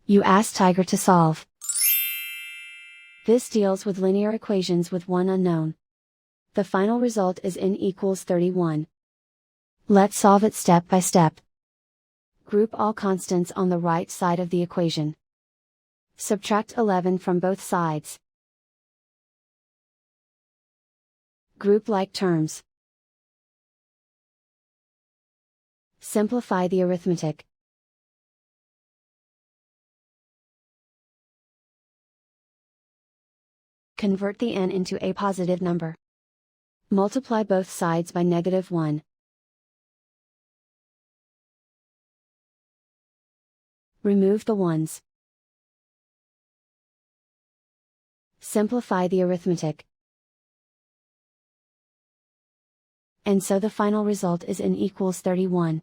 You ask Tiger to solve. This deals with linear equations with one unknown. The final result is n equals 31. Let's solve it step by step. Group all constants on the right side of the equation. Subtract 11 from both sides. Group like terms. Simplify the arithmetic. Convert the n into a positive number. Multiply both sides by -1. Remove the ones. Simplify the arithmetic. And so the final result is n equals 31.